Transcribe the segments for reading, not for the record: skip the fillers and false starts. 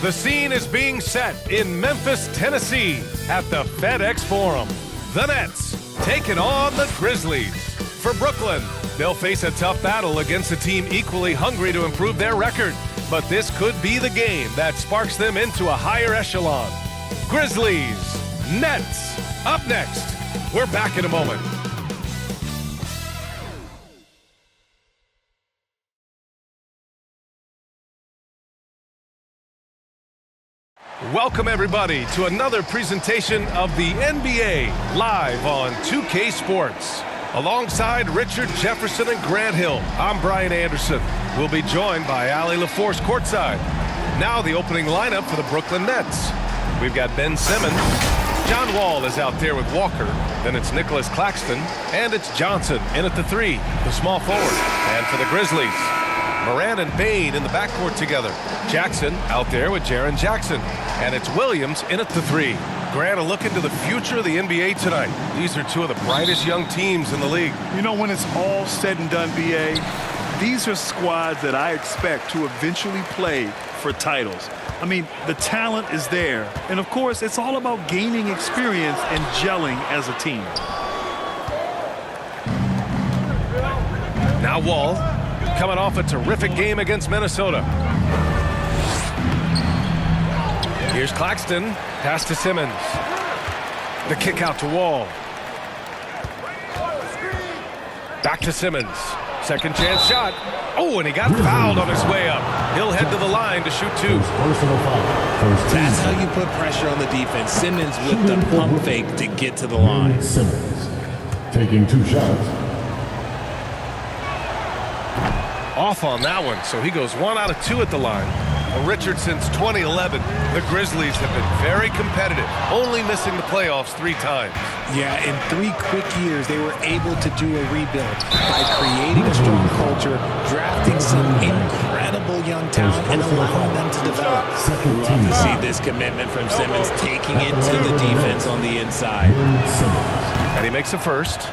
The scene is being set in Memphis, Tennessee at the FedEx Forum. The Nets taking on the Grizzlies. For Brooklyn, they'll face a tough battle against a team equally hungry to improve their record. But this could be the game that sparks them into a higher echelon. Grizzlies, Nets, up next. We're back in a moment. Welcome, everybody, to another presentation of the NBA live on 2K Sports. Alongside Richard Jefferson and Grant Hill, I'm Brian Anderson. We'll be joined by Allie LaForce courtside. Now the opening lineup for the Brooklyn Nets. We've got Ben Simmons. John Wall is out there with Walker. Then it's Nicholas Claxton. And it's Johnson in at the three, the small forward. And for the Grizzlies, Morant and Bane in the backcourt together. Jackson out there with Jaren Jackson. And it's Williams in at the three. Grant, a look into the future of the NBA tonight. These are two of the brightest young teams in the league. You know, when it's all said and done, B.A., these are squads that I expect to eventually play for titles. I mean, the talent is there. And, of course, it's all about gaining experience and gelling as a team. Now Wall, coming off a terrific game against Minnesota. Here's Claxton, pass to Simmons. The kick out to Wall. Back to Simmons. Second chance shot. Oh, and he got fouled on his way up. He'll head to the line to shoot two. That's how you put pressure on the defense. Simmons with the pump fake to get to the line. Simmons taking two shots. Off on that one, so he goes 1 out of 2 at the line. Well, Richard, since 2011, the Grizzlies have been very competitive, only missing the playoffs 3 times. Yeah, in 3 quick years, they were able to do a rebuild by creating a strong culture, drafting some incredible young talent, and allowing them to develop. Love to see this commitment from Simmons, taking it to the defense on the inside. And he makes a first.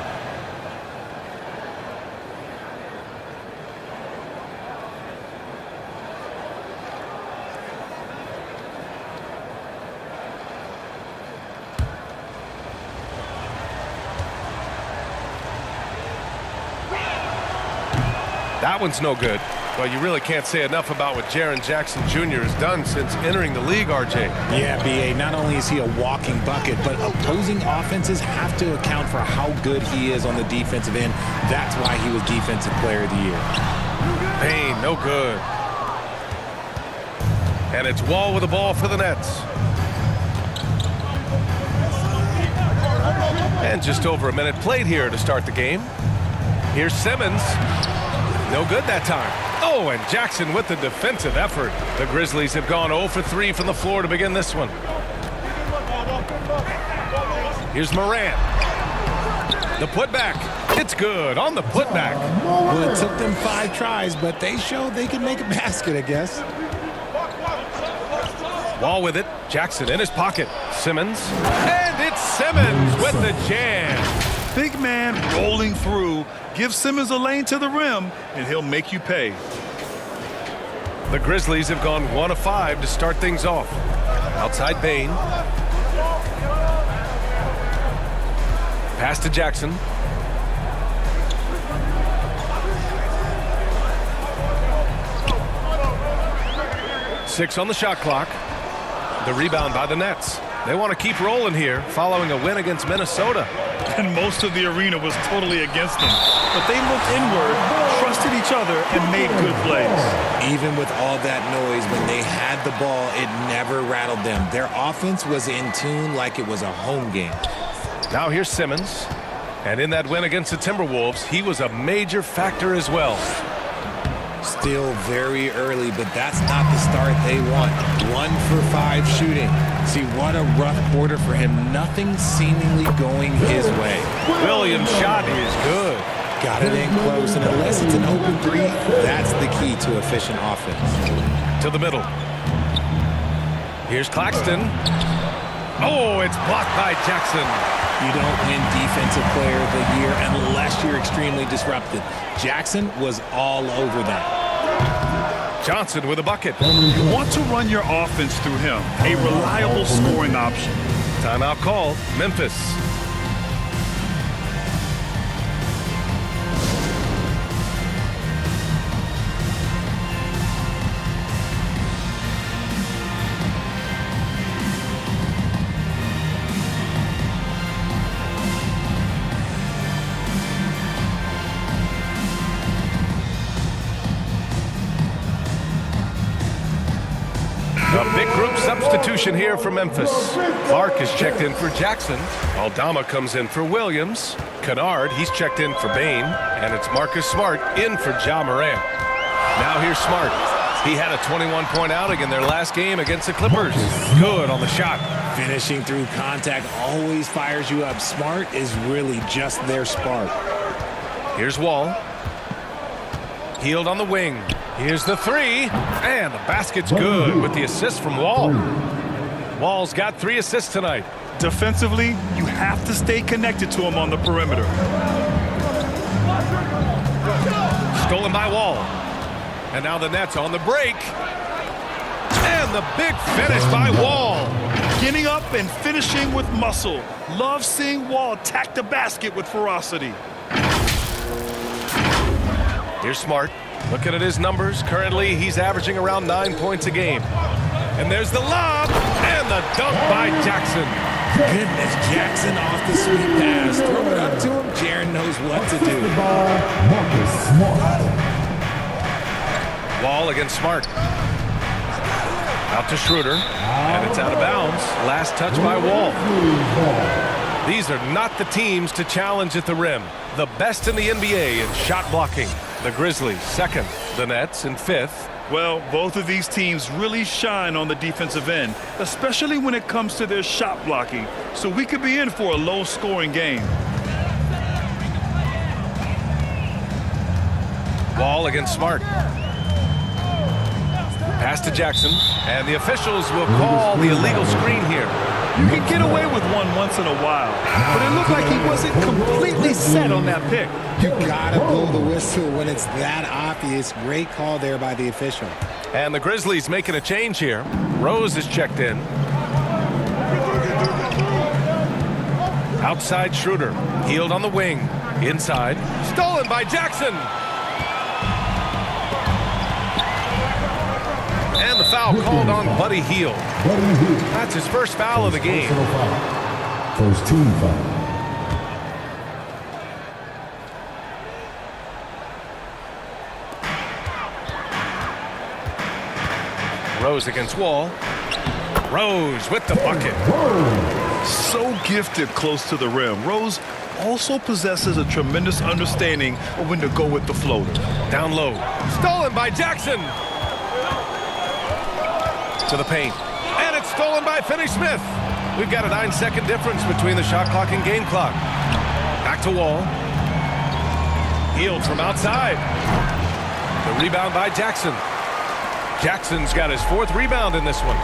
That one's no good. Well, you really can't say enough about what Jaren Jackson Jr. has done since entering the league, RJ. Yeah, B.A., not only is he a walking bucket, but opposing offenses have to account for how good he is on the defensive end. That's why he was Defensive Player of the Year. Payne, no good. And it's Wall with the ball for the Nets. And just over a minute played here to start the game. Here's Simmons. No good that time. Oh, and Jackson with the defensive effort. The Grizzlies have gone 0 for 3 from the floor to begin this one. Here's Morant. The putback. It's good on the putback. Well, it took them 5 tries, but they showed they can make a basket, I guess. Wall with it. Jackson in his pocket. Simmons. And it's Simmons with the jam. Big man rolling through. Give Simmons a lane to the rim, and he'll make you pay. The Grizzlies have gone 1 of 5 to start things off. Outside Bane. Pass to Jackson. Six on the shot clock. The rebound by the Nets. They want to keep rolling here following a win against Minnesota. And most of the arena was totally against them. But they looked inward, trusted each other, and made good plays. Even with all that noise, when they had the ball, it never rattled them. Their offense was in tune like it was a home game. Now here's Simmons. And in that win against the Timberwolves, he was a major factor as well. Still very early, but that's not the start they want. 1 for 5 shooting. See, what a rough quarter for him. Nothing seemingly going his way. Williams' shot is good. Got it in close, and unless it's an open 3, that's the key to efficient offense. To the middle. Here's Claxton. Oh, it's blocked by Jackson. You don't win Defensive Player of the Year unless you're extremely disruptive. Jackson was all over that. Johnson with a bucket. You want to run your offense through him, a reliable scoring option. Timeout called. Memphis. A big group substitution here for Memphis. Clark is checked in for Jackson. Aldama comes in for Williams. Kennard, he's checked in for Bain. And it's Marcus Smart in for Ja Morant. Now here's Smart. He had a 21-point outing in their last game against the Clippers. Good on the shot. Finishing through contact always fires you up. Smart is really just their spark. Here's Wall. Healed on the wing. Here's the three. And the basket's good with the assist from Wall. Wall's got 3 assists tonight. Defensively, you have to stay connected to him on the perimeter. Stolen by Wall. And now the Nets on the break. And the big finish by Wall. Getting up and finishing with muscle. Love seeing Wall attack the basket with ferocity. Here's Smart. Looking at his numbers, currently he's averaging around 9 points a game. And there's the lob and the dunk by Jackson. Goodness, Jackson off the sweet pass. Throw it up to him. Jaren knows what to do. Wall against Smart. Out to Schroeder. And it's out of bounds. Last touch by Wall. These are not the teams to challenge at the rim. The best in the NBA in shot blocking. The Grizzlies second, the Nets in 5th. Well, both of these teams really shine on the defensive end, especially when it comes to their shot blocking. So we could be in for a low-scoring game. Wall against Smart. Pass to Jackson, and the officials will call the illegal screen here. You can get away with one once in a while, but it looked like he wasn't completely set on that pick. You gotta blow the whistle when it's that obvious. Great call there by the official. And the Grizzlies making a change here. Rose is checked in. Outside Schroeder. Healed on the wing. Inside. Stolen by Jackson. And the foul called on Buddy Hield. That's his first foul of the game. First team foul. Rose against Wall. Rose with the bucket. So gifted close to the rim. Rose also possesses a tremendous understanding of when to go with the floater. Down low. Stolen by Jackson. To the paint. And it's stolen by Finney-Smith. We've got a 9-second difference between the shot clock and game clock. Back to Wall. Hield from outside. The rebound by Jackson. Jackson's got his 4th rebound in this one.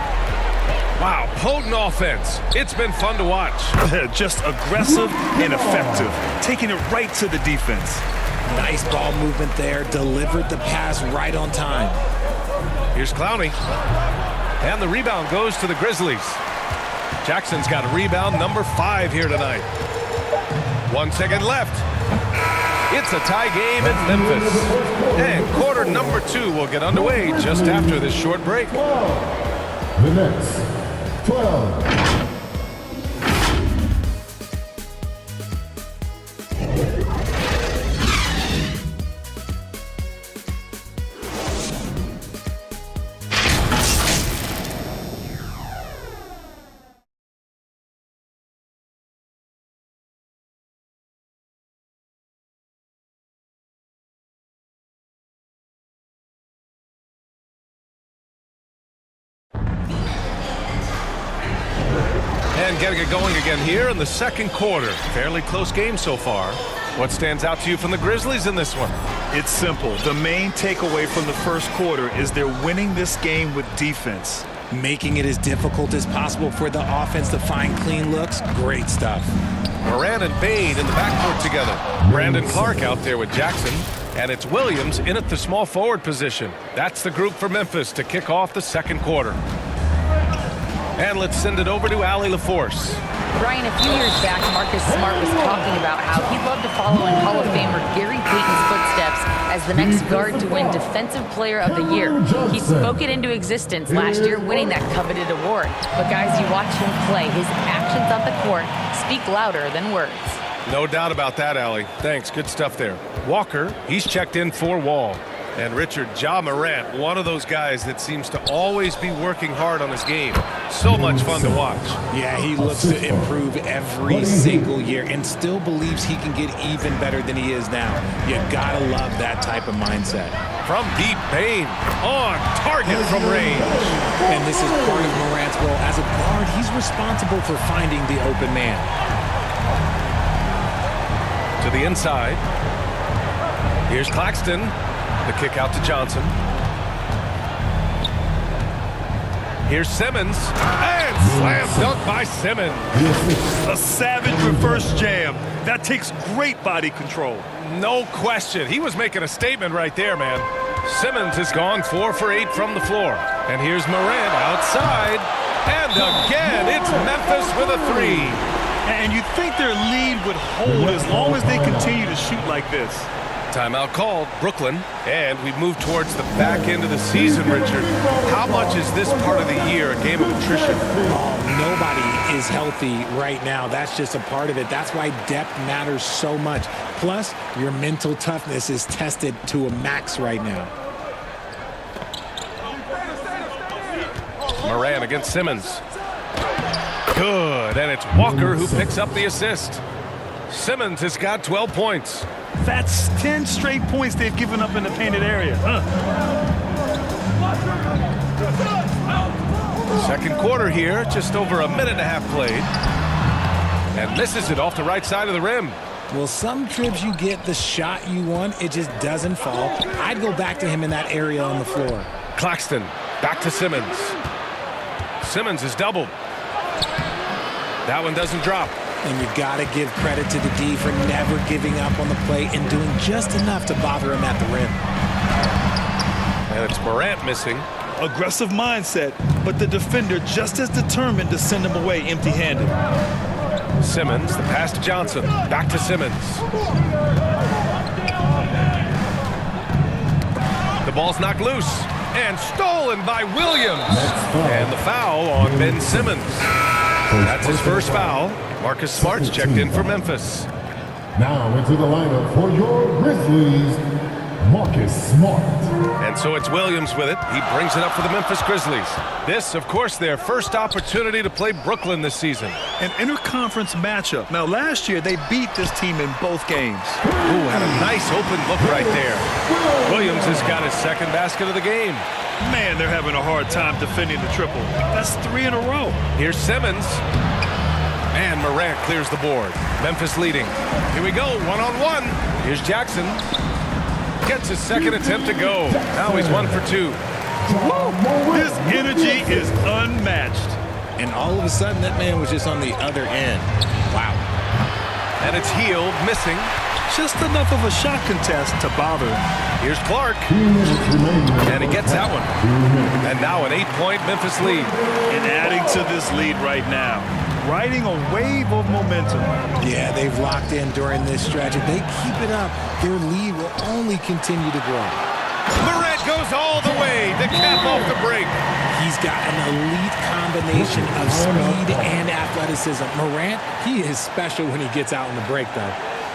Wow, potent offense. It's been fun to watch. Just aggressive and effective, taking it right to the defense. Nice ball movement there. Delivered the pass right on time. Here's Clowney. And the rebound goes to the Grizzlies. Jackson's got a rebound number 5 here tonight. 1 second left. It's a tie game in Memphis. And quarter number 2 will get underway just after this short break. The Nets, 12. And getting it going again here in the second quarter. Fairly close game so far. What stands out to you from the Grizzlies in this one? It's simple. The main takeaway from the first quarter is they're winning this game with defense. Making it as difficult as possible for the offense to find clean looks. Great stuff. Moran and Bain in the backcourt together. Brandon Clark out there with Jackson. And it's Williams in at the small forward position. That's the group for Memphis to kick off the second quarter. And let's send it over to Allie LaForce. Brian, a few years back, Marcus Smart was talking about how he'd love to follow in Hall of Famer Gary Payton's footsteps as the next guard to win Defensive Player of the Year. He spoke it into existence last year, winning that coveted award. But guys, you watch him play, his actions on the court speak louder than words. No doubt about that, Allie. Thanks. Good stuff there. Walker, he's checked in for Wall. And Richard, Ja Morant, one of those guys that seems to always be working hard on his game. So much fun to watch. Yeah, he looks to improve every single year and still believes he can get even better than he is now. You gotta love that type of mindset. From deep, Bane on target from range. And this is part of Morant's role. As a guard, he's responsible for finding the open man. To the inside. Here's Claxton. The kick out to Johnson. Here's Simmons. And slam dunk by Simmons. A savage reverse jam. That takes great body control. No question. He was making a statement right there, man. Simmons has gone 4 for 8 from the floor. And here's Morant outside. And again, it's Memphis with a 3. And you'd think their lead would hold as long as they continue to shoot like this. Timeout called, Brooklyn, and we move towards the back end of the season, Richard. How much is this part of the year a game of attrition? Nobody is healthy right now. That's just a part of it. That's why depth matters so much. Plus, your mental toughness is tested to a max right now. Morant against Simmons. Good, and it's Walker who picks up the assist. Simmons has got 12 points. That's 10 straight points they've given up in the painted area. Second quarter here, just over a minute and a half played. And misses it off the right side of the rim. Well, some trips you get the shot you want, it just doesn't fall. I'd go back to him in that area on the floor. Claxton, back to Simmons. Simmons is doubled. That one doesn't drop. And you've got to give credit to the D for never giving up on the play and doing just enough to bother him at the rim. And it's Morant missing. Aggressive mindset, but the defender just as determined to send him away empty-handed. Simmons, the pass to Johnson. Back to Simmons. The ball's knocked loose and stolen by Williams. And the foul on Ben Simmons. That's his first foul. Marcus Smart's checked in for Memphis. Now into the lineup for your Grizzlies, Marcus Smart. And so it's Williams with it. He brings it up for the Memphis Grizzlies. This, of course, their first opportunity to play Brooklyn this season. An interconference matchup. Now, last year, they beat this team in both games. Ooh, had a nice open look right there. Williams has got his second basket of the game. Man, they're having a hard time defending the triple. That's 3 in a row. Here's Simmons. And Morant clears the board. Memphis leading. Here we go, one-on-one. Here's Jackson. Gets his second attempt to go. Now he's 1 for 2. This energy is unmatched. And all of a sudden, that man was just on the other end. Wow. And it's Hield missing. Just enough of a shot contest to bother him. Here's Clark. And he gets that one. And now an 8-point Memphis lead. And adding to this lead right now. Riding a wave of momentum. Yeah, they've locked in during this stretch. If they keep it up, their lead will only continue to grow. Morant goes all the way to cap off the break. He's got an elite combination of speed and athleticism. Morant, he is special when he gets out in the break, though.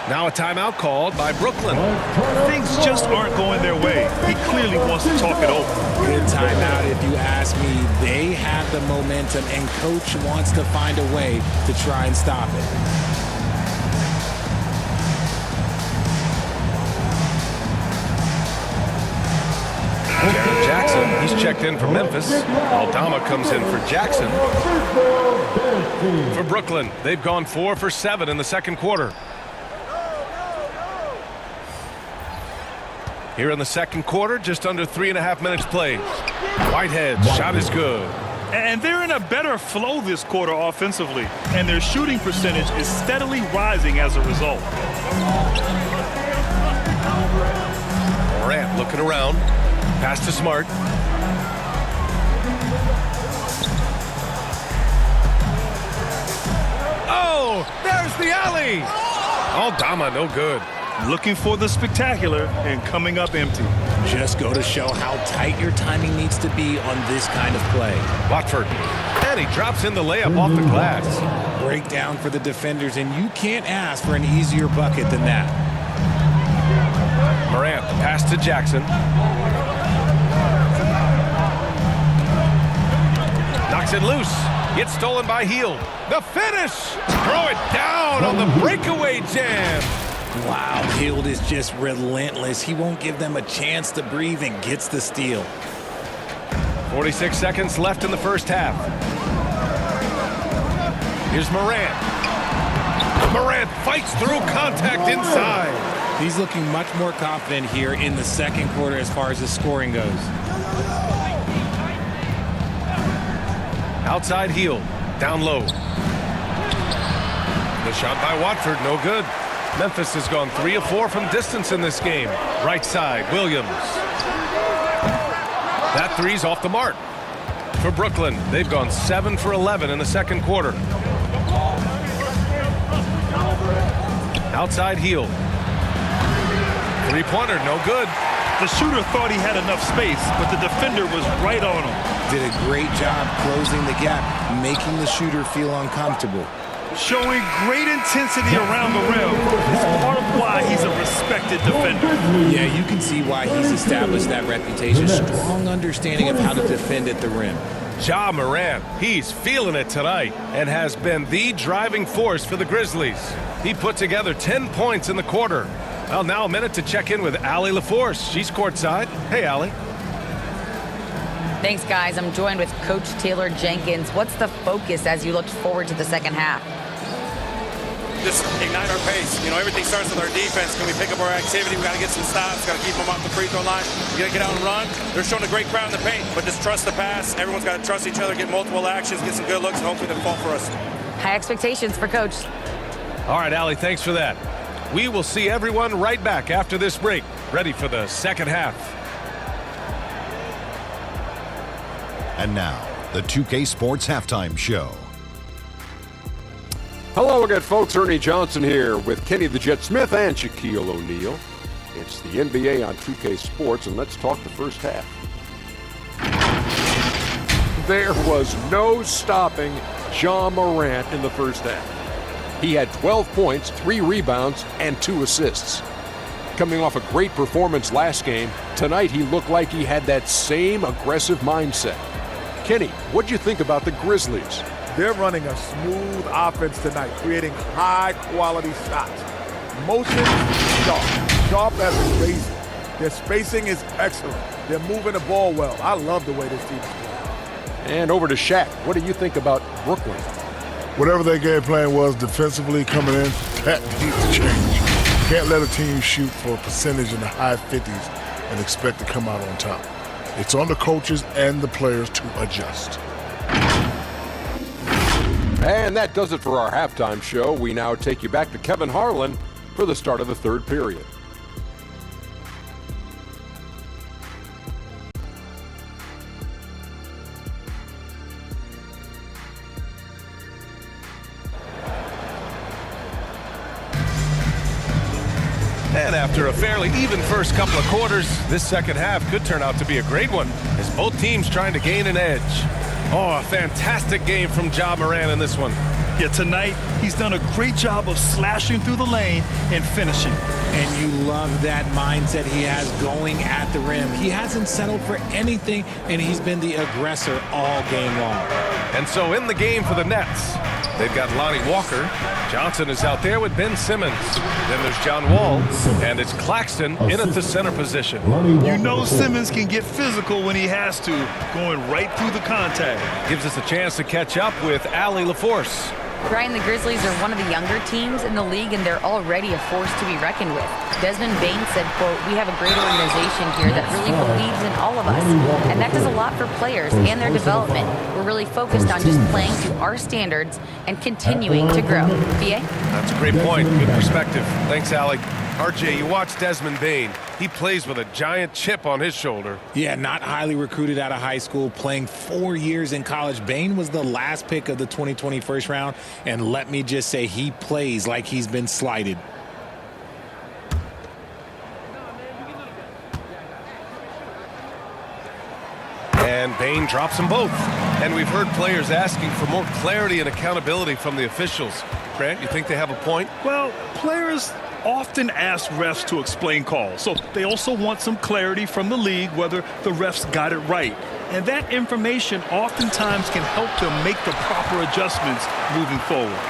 Now a timeout called by Brooklyn. Things just aren't going their way. He clearly wants to talk it over. Good timeout if you ask me. They have the momentum, and Coach wants to find a way to try and stop it. Jared Jackson, he's checked in for Memphis. Aldama comes in for Jackson. For Brooklyn, they've gone 4 for 7 in the second quarter. Here in the second quarter, just under 3.5 minutes played. Whitehead, shot is good. And they're in a better flow this quarter offensively. And their shooting percentage is steadily rising as a result. Morant looking around. Pass to Smart. Oh, there's the alley. Aldama, no good. Looking for the spectacular and coming up empty. Just go to show how tight your timing needs to be on this kind of play. Watford. And he drops in the layup off the glass. Breakdown for the defenders, and you can't ask for an easier bucket than that. Morant, the pass to Jackson. Knocks it loose. Gets stolen by Hield. The finish. Throw it down on the breakaway jam. Wow, Hield is just relentless. He won't give them a chance to breathe and gets the steal. 46 seconds left in the first half. Here's Morant. Morant fights through contact inside. He's looking much more confident here in the second quarter as far as his scoring goes. Outside Hield. Down low. The shot by Watford, no good. Memphis has gone 3 of 4 from distance in this game. Right side, Williams. That three's off the mark. For Brooklyn, they've gone 7 for 11 in the second quarter. Outside Hield. Three-pointer, no good. The shooter thought he had enough space, but the defender was right on him. Did a great job closing the gap, making the shooter feel uncomfortable. Showing great intensity around the rim is part of why he's a respected defender. Yeah, you can see why he's established that reputation. Strong understanding of how to defend at the rim. Ja Morant, he's feeling it tonight and has been the driving force for the Grizzlies. He put together 10 points in the quarter. Well, now a minute to check in with Allie LaForce. She's courtside. Hey, Allie. Thanks, guys. I'm joined with Coach Taylor Jenkins. What's the focus as you look forward to the second half? Just ignite our pace. You know, everything starts with our defense. Can we pick up our activity? We got to get some stops. Got to keep them off the free throw line. We got to get out and run. They're showing a great crowd in the paint, but just trust the pass. Everyone's got to trust each other, get multiple actions, get some good looks, and hopefully they fall for us. High expectations for Coach. All right, Allie, thanks for that. We will see everyone right back after this break, ready for the second half. And now, the 2K Sports Halftime Show. Hello again, folks. Ernie Johnson here with Kenny the Jet Smith and Shaquille O'Neal. It's the NBA on 2K Sports, and let's talk the first half. There was no stopping Ja Morant in the first half. He had 12 points, 3 rebounds, and 2 assists. Coming off a great performance last game, tonight he looked like he had that same aggressive mindset. Kenny, what'd you think about the Grizzlies? They're running a smooth offense tonight, creating high-quality shots. Motion sharp as crazy. Their spacing is excellent. They're moving the ball well. I love the way this team is playing. And over to Shaq. What do you think about Brooklyn? Whatever their game plan was defensively coming in, that needs to change. Can't let a team shoot for a percentage in the high 50s and expect to come out on top. It's on the coaches and the players to adjust. And that does it for our halftime show. We now take you back to Kevin Harlan for the start of the third period. And after a fairly even first couple of quarters, this second half could turn out to be a great one as both teams trying to gain an edge. Oh, a fantastic game from Ja Morant in this one. Yeah, tonight he's done a great job of slashing through the lane and finishing. And you love that mindset he has going at the rim. He hasn't settled for anything, and he's been the aggressor all game long. And so in the game for the Nets, they've got Lonnie Walker. Johnson is out there with Ben Simmons. Then there's John Wall, and it's Claxton in at the center position. You know Simmons can get physical when he has to, going right through the contact. Gives us a chance to catch up with Allie LaForce. Brian, the Grizzlies are one of the younger teams in the league, and they're already a force to be reckoned with. Desmond Bain said, quote, "We have a great organization here that really believes in all of us." And that does a lot for players and their development. We're really focused on just playing to our standards and continuing to grow. BA? That's a great point. Good perspective. Thanks, Allie. RJ, you watch Desmond Bane. He plays with a giant chip on his shoulder. Yeah, not highly recruited out of high school, playing 4 years in college. Bane was the last pick of the 2020 first round, and let me just say he plays like he's been slighted. And Bane drops them both. And we've heard players asking for more clarity and accountability from the officials. Grant, you think they have a point? Well, players often ask refs to explain calls, so they also want some clarity from the league whether the refs got it right. And that information oftentimes can help them make the proper adjustments moving forward.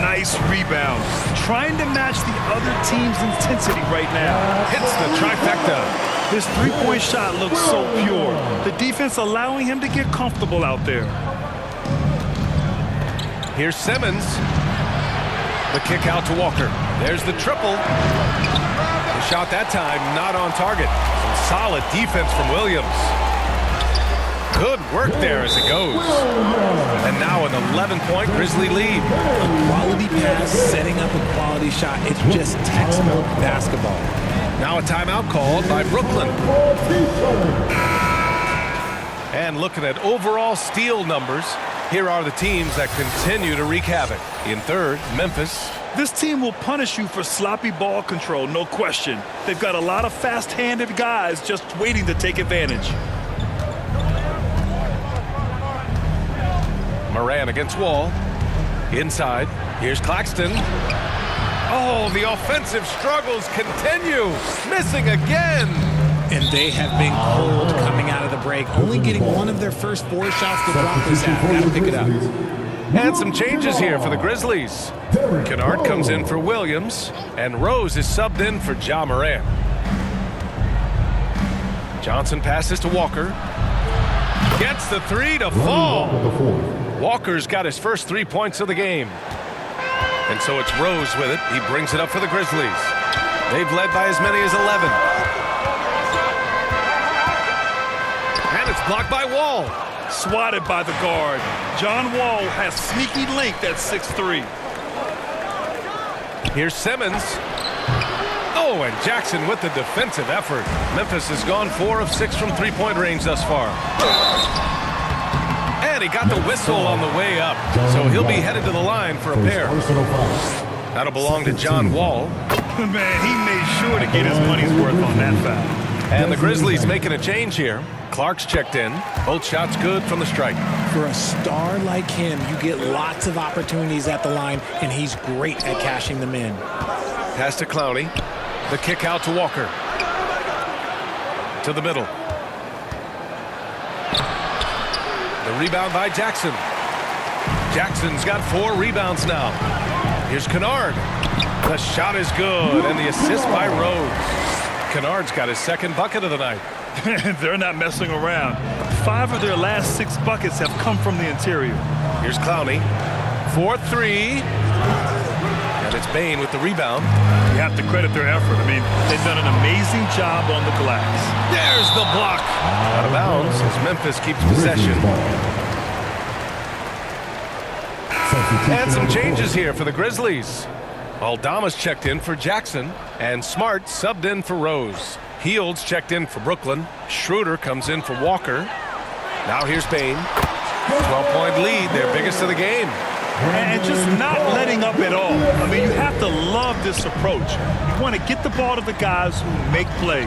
Nice rebound. Trying to match the other team's intensity right now. Hits the trifecta. His three-point shot looks so pure. The defense allowing him to get comfortable out there. Here's Simmons. The kick out to Walker. There's the triple. The shot that time not on target. Some solid defense from Williams. Good work there as it goes. And now an 11-point Grizzly lead. A quality pass, setting up a quality shot. It's just textbook basketball. Now a timeout called by Brooklyn. And looking at overall steal numbers, here are the teams that continue to wreak havoc. In third, Memphis. This team will punish you for sloppy ball control, no question. They've got a lot of fast-handed guys just waiting to take advantage. Moran against Wall. Inside. Here's Claxton. Oh, the offensive struggles continue. Missing again. And they have been cold coming out of the break, only getting one of their first 4 shots to drop this half. Gotta pick it up. And some changes here for the Grizzlies. Kennard comes in for Williams, and Rose is subbed in for Ja Morant. Johnson passes to Walker. Gets the 3 to fall. Walker's got his first 3 points of the game. And so it's Rose with it. He brings it up for the Grizzlies. They've led by as many as 11. And it's blocked by Wall. Swatted by the guard. John Wall has sneaky length at 6'3". Here's Simmons. Oh, and Jackson with the defensive effort. Memphis has gone 4 of 6 from three-point range thus far. And he got the whistle on the way up, so he'll be headed to the line for a pair. That'll belong to John Wall. Man, he made sure to get his money's worth on that foul. And the Grizzlies making a change here. Clark's checked in. Both shots good from the strike. For a star like him, you get lots of opportunities at the line, and he's great at cashing them in. Pass to Clowney. The kick out to Walker. To the middle. The rebound by Jackson. Jackson's got 4 rebounds now. Here's Kennard. The shot is good, and the assist by Rose. Kennard's got his second bucket of the night. They're not messing around. 5 of their last 6 buckets have come from the interior. Here's Clowney. 4-3. And it's Bane with the rebound. You have to credit their effort. I mean, they've done an amazing job on the glass. There's the block. Out of bounds as Memphis keeps possession. And some changes here for the Grizzlies. Aldama's checked in for Jackson, and Smart subbed in for Rose. Heald's checked in for Brooklyn. Schroeder comes in for Walker. Now here's Bane. 12-point lead, their biggest of the game. And just not letting up at all. I mean, you have to love this approach. You want to get the ball to the guys who make plays.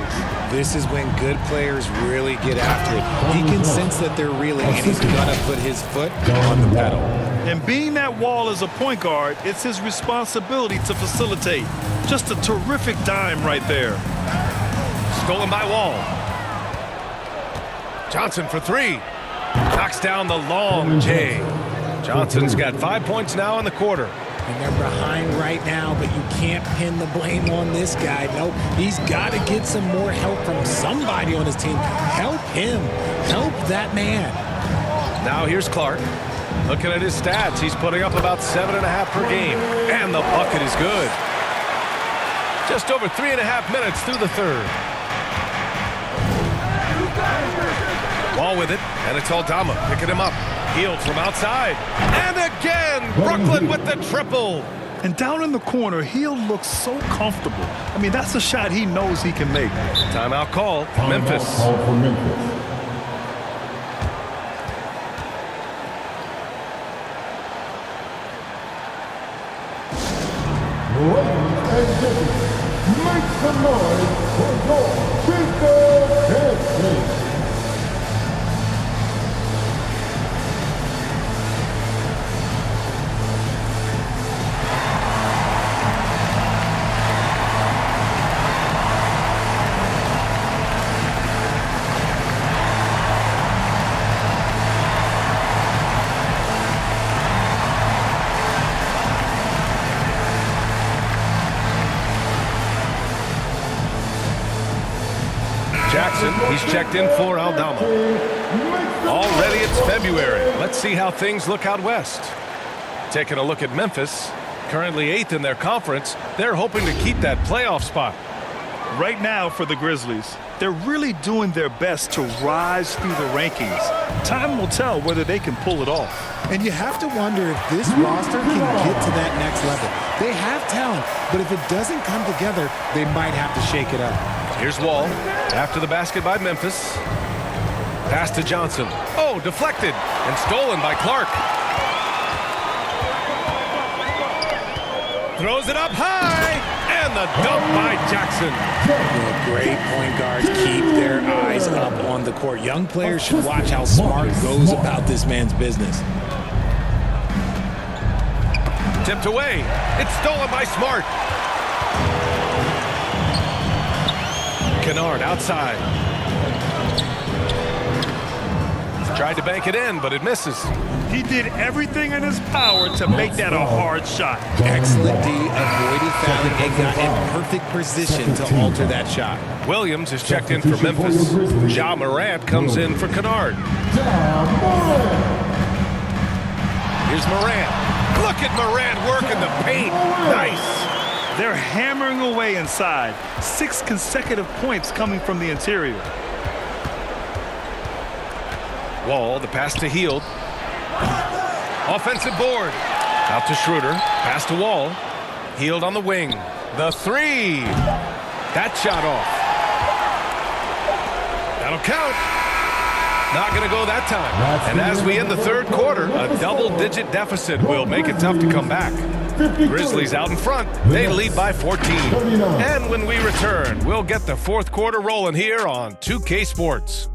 This is when good players really get after it. He can sense that they're reeling, and he's going to put his foot on the pedal. And being that Wall as a point guard, it's his responsibility to facilitate. Just a terrific dime right there. Stolen by Wall. Johnson for 3. Knocks down the long J. Johnson's got 5 points now in the quarter. And they're behind right now, but you can't pin the blame on this guy. No, he's got to get some more help from somebody on his team. Help him. Help that man. Now here's Clark. Looking at his stats, he's putting up about 7.5 per game. And the bucket is good. Just over 3.5 minutes through the third. Wall with it, and it's Aldama picking him up. Healed from outside. And again, Brooklyn with the triple. And down in the corner, he'll look so comfortable. I mean, that's a shot he knows he can make. Timeout call, Memphis. Make some noise for your Jackson. Jackson, he's checked in for Aldama. Already it's February. Let's see how things look out west. Taking a look at Memphis, currently 8th in their conference. They're hoping to keep that playoff spot. Right now for the Grizzlies, they're really doing their best to rise through the rankings. Time will tell whether they can pull it off. And you have to wonder if this roster can get to that next level. They have talent, but if it doesn't come together, they might have to shake it up. Here's Wall after the basket by Memphis. Pass to Johnson. Oh, deflected and stolen by Clark. Throws it up high, and the dunk by Jackson. Great point guards keep their eyes up on the court. Young players should watch how Smart goes about this man's business. Tipped away. It's stolen by Smart. Kennard outside. Tried to bank it in, but it misses. He did everything in his power to make that a hard shot. Excellent D, avoided fouling and got in perfect position to alter that shot. Williams is checked in for Memphis. Ja Morant comes in for Kennard. Here's Morant. Look at Morant working the paint. Nice. They're hammering away inside. 6 consecutive points coming from the interior. Wall, the pass to Hield. Offensive board. Out to Schroeder. Pass to Wall. Hield on the wing. The three. That shot off. That'll count. Not going to go that time. And as we end the third quarter, a double-digit deficit will make it tough to come back. Grizzlies out in front. They lead by 14. And when we return, we'll get the fourth quarter rolling here on 2K Sports.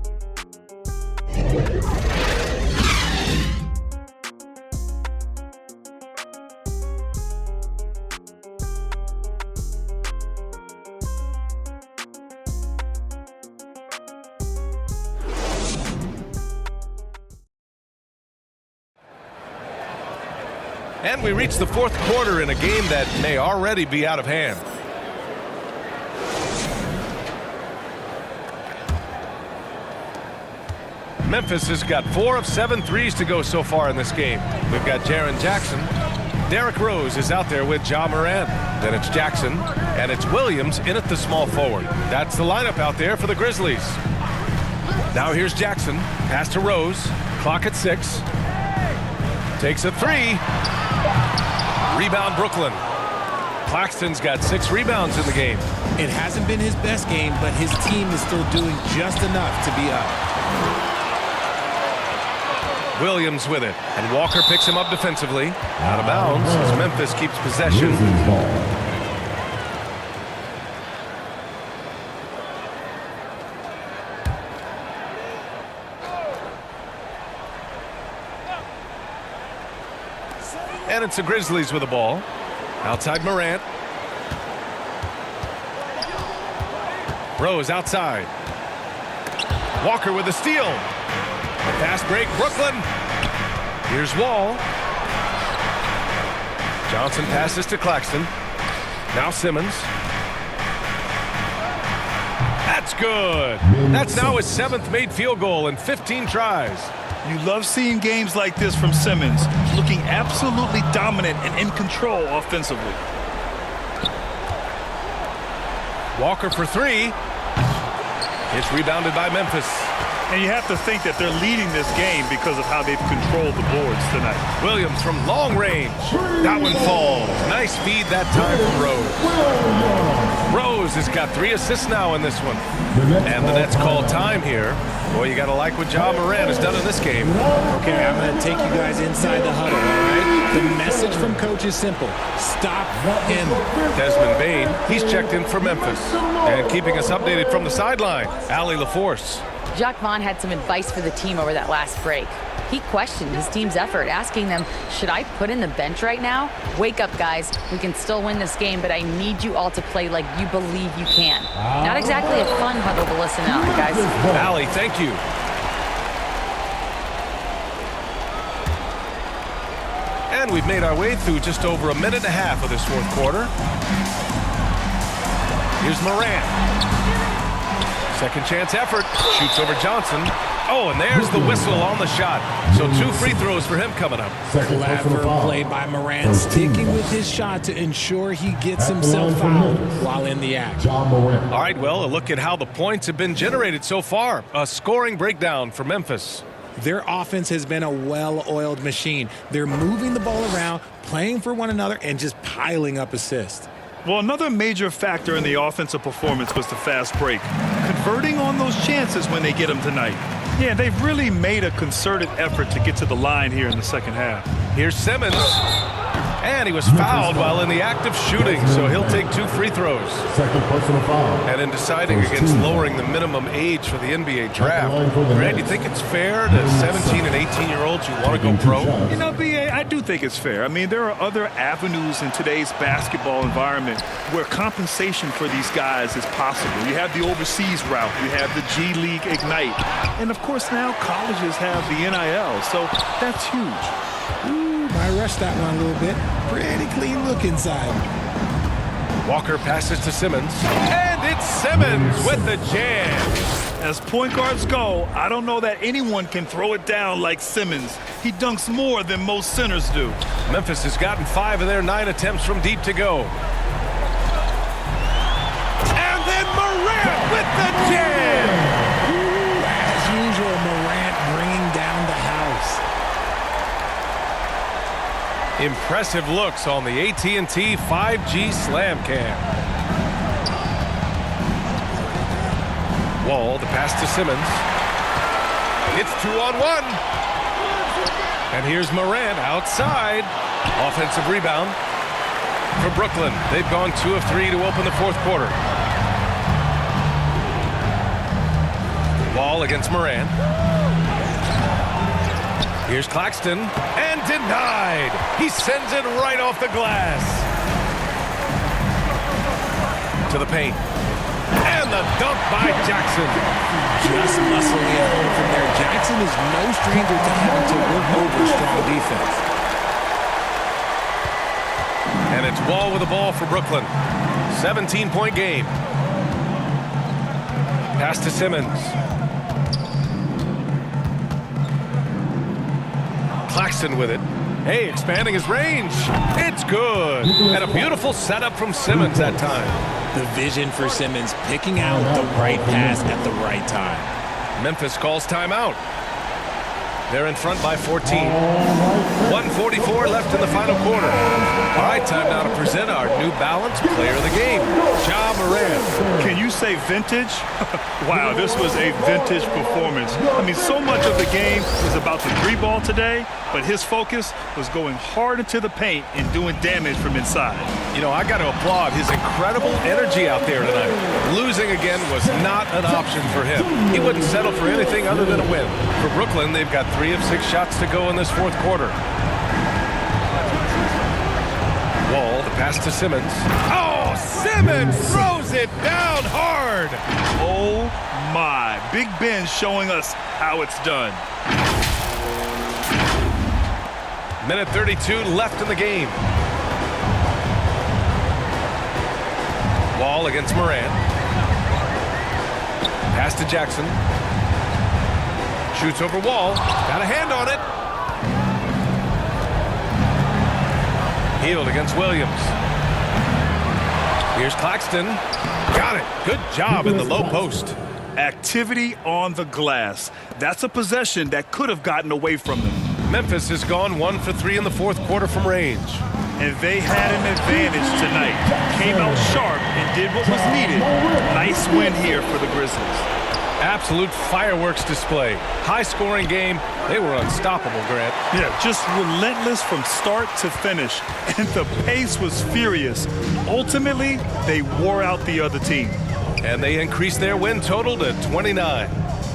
And we reach the fourth quarter in a game that may already be out of hand. Memphis has got 4 of 7 threes to go so far in this game. We've got Jaren Jackson. Derrick Rose is out there with Ja Morant. Then it's Jackson, and it's Williams in at the small forward. That's the lineup out there for the Grizzlies. Now here's Jackson. Pass to Rose. Clock at 6. Takes a three. Rebound Brooklyn. Claxton's got 6 rebounds in the game. It hasn't been his best game, but his team is still doing just enough to be up. Williams with it, and Walker picks him up defensively. Out of bounds as Memphis keeps possession. And it's the Grizzlies with the ball. Outside Morant. Rose outside. Walker with a steal. Fast break, Brooklyn. Here's Wall. Johnson passes to Claxton. Now Simmons. That's good. That's now his 7th made field goal in 15 tries. You love seeing games like this from Simmons, looking absolutely dominant and in control offensively. Walker for 3. It's rebounded by Memphis. And you have to think that they're leading this game because of how they've controlled the boards tonight. Williams from long range. That one falls. Nice feed that time from Rose. Rose has got 3 assists now in this one. And the Nets call time here. Boy, you got to like what Ja Morant has done in this game. Okay, I'm going to take you guys inside the huddle, all right? The message from coach is simple. Stop him. Desmond Bane, he's checked in for Memphis. And keeping us updated from the sideline, Allie LaForce. Jacques Vaughn had some advice for the team over that last break. He questioned his team's effort, asking them, should I put in the bench right now? Wake up, guys. We can still win this game, but I need you all to play like you believe you can. Not exactly a fun huddle to listen on, guys. Allie, thank you. And we've made our way through just over a minute and a half of this fourth quarter. Here's Morant. Second chance effort. Shoots over Johnson. Oh, and there's the whistle on the shot. So 2 free throws for him coming up. Clever play by Morant, sticking with his shot to ensure he gets himself out while in the act. All right, well, a look at how the points have been generated so far. A scoring breakdown for Memphis. Their offense has been a well-oiled machine. They're moving the ball around, playing for one another, and just piling up assists. Well, another major factor in the offensive performance was the fast break. Converting on those chances when they get them tonight. Yeah, they've really made a concerted effort to get to the line here in the second half. Here's Simmons. And he was fouled while in the act of shooting, so he'll take 2 free throws. Second personal foul. And in deciding against lowering the minimum age for the NBA draft, Grant, do you think it's fair to 17 and 18-year-olds who want to go pro? You know, B.A., I do think it's fair. I mean, there are other avenues in today's basketball environment where compensation for these guys is possible. You have the overseas route. You have the G League Ignite. And, of course, now colleges have the NIL, so that's huge. Ooh, I rushed that one a little bit. Pretty clean look inside. Walker passes to Simmons. And it's Simmons with the jam. As point guards go, I don't know that anyone can throw it down like Simmons. He dunks more than most centers do. Memphis has gotten 5 of their 9 attempts from deep to go. And then Morant with the jam. Ooh, as usual, Morant bringing down the house. Impressive looks on the AT&T 5G Slam Cam. Wall, the pass to Simmons. It's 2-on-1. And here's Morant outside. Offensive rebound for Brooklyn. They've gone 2 of 3 to open the fourth quarter. Wall against Morant. Here's Claxton, and denied. He sends it right off the glass. To the paint. And the dunk by Jackson. Just muscling it home from there. Jackson is no stranger to having to work over strong defense. And it's Wall with the ball for Brooklyn. 17-point game. Pass to Simmons. Claxton with it. Hey, expanding his range. It's good. And a beautiful setup from Simmons that time. The vision for Simmons, picking out the right pass at the right time. Memphis calls timeout. They're in front by 14. 1:44 left in the final quarter. All right, time now to present our New Balance Player of the Game, Ja Morant. Can you say vintage? Wow, this was a vintage performance. I mean, so much of the game was about the 3-ball today, but his focus was going hard into the paint and doing damage from inside. You know, I got to applaud his incredible energy out there tonight. Losing again was not an option for him. He wouldn't settle for anything other than a win. For Brooklyn, they've got 3 of 6 shots to go in this fourth quarter. Wall, the pass to Simmons. Oh, Simmons throws it down hard. Oh, my. Big Ben showing us how it's done. Minute 32 left in the game. Wall against Morant. Pass to Jackson. Shoots over Wall. Got a hand on it. Healed against Williams. Here's Claxton. Got it. Good job in the low post. Activity on the glass. That's a possession that could have gotten away from them. Memphis has gone 1 for 3 in the fourth quarter from range. And they had an advantage tonight. Came out sharp and did what was needed. Nice win here for the Grizzlies. Absolute fireworks display. High-scoring game. They were unstoppable, Grant. Yeah, just relentless from start to finish. And the pace was furious. Ultimately, they wore out the other team. And they increased their win total to 29.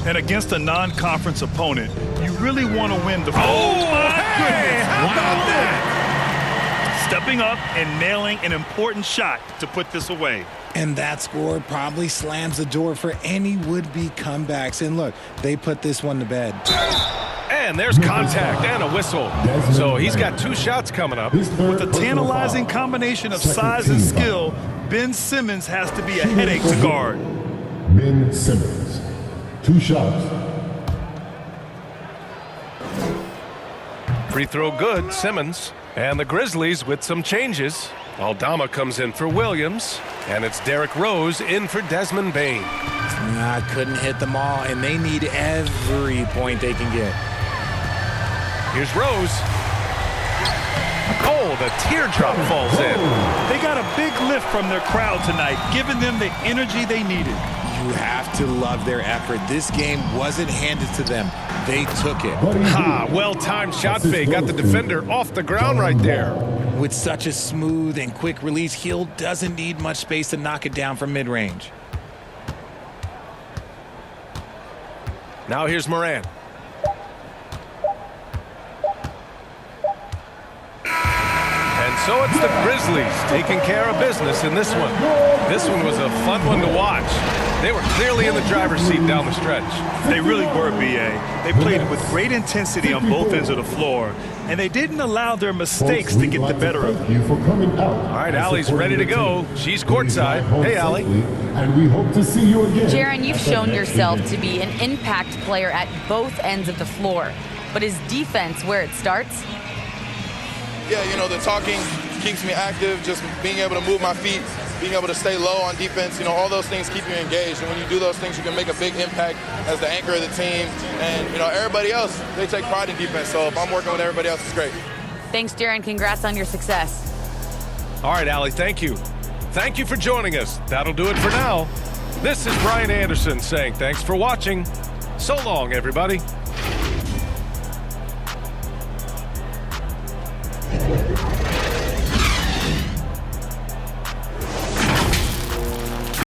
And against a non-conference opponent, you really want to win the... Oh, my goodness! How about that? Stepping up and nailing an important shot to put this away. And that score probably slams the door for any would-be comebacks. And look, they put this one to bed. And there's contact and a whistle. So he's got 2 shots coming up. With a tantalizing combination of size and skill, Ben Simmons has to be a headache to guard. Ben Simmons, 2 shots. Free throw good, Simmons. And the Grizzlies with some changes. Aldama comes in for Williams. And it's Derrick Rose in for Desmond Bane. Couldn't hit them all, and they need every point they can get. Here's Rose. Oh, the teardrop falls in. They got a big lift from their crowd tonight, giving them the energy they needed. You have to love their effort. This game wasn't handed to them. They took it. Well-timed shot fake. Got the defender off the ground right there. With such a smooth and quick release, Hill doesn't need much space to knock it down from mid-range. Now here's Morant. And so it's the Grizzlies taking care of business in this one. This one was a fun one to watch. They were clearly in the driver's seat down the stretch. They really were, B.A. They played with great intensity on both ends of the floor, and they didn't allow their mistakes to get the better of them. All right, Allie's ready to go. She's courtside. Hey, Allie. And we hope to see you again. Jaren, you've shown yourself to be an impact player at both ends of the floor. But is defense where it starts? Yeah, you know, the talking keeps me active, just being able to move my feet, being able to stay low on defense, you know, all those things keep you engaged. And when you do those things, you can make a big impact as the anchor of the team. And, you know, everybody else, they take pride in defense. So if I'm working with everybody else, it's great. Thanks, Jaren. Congrats on your success. All right, Allie, thank you. Thank you for joining us. That'll do it for now. This is Brian Anderson saying thanks for watching. So long, everybody. Thank you.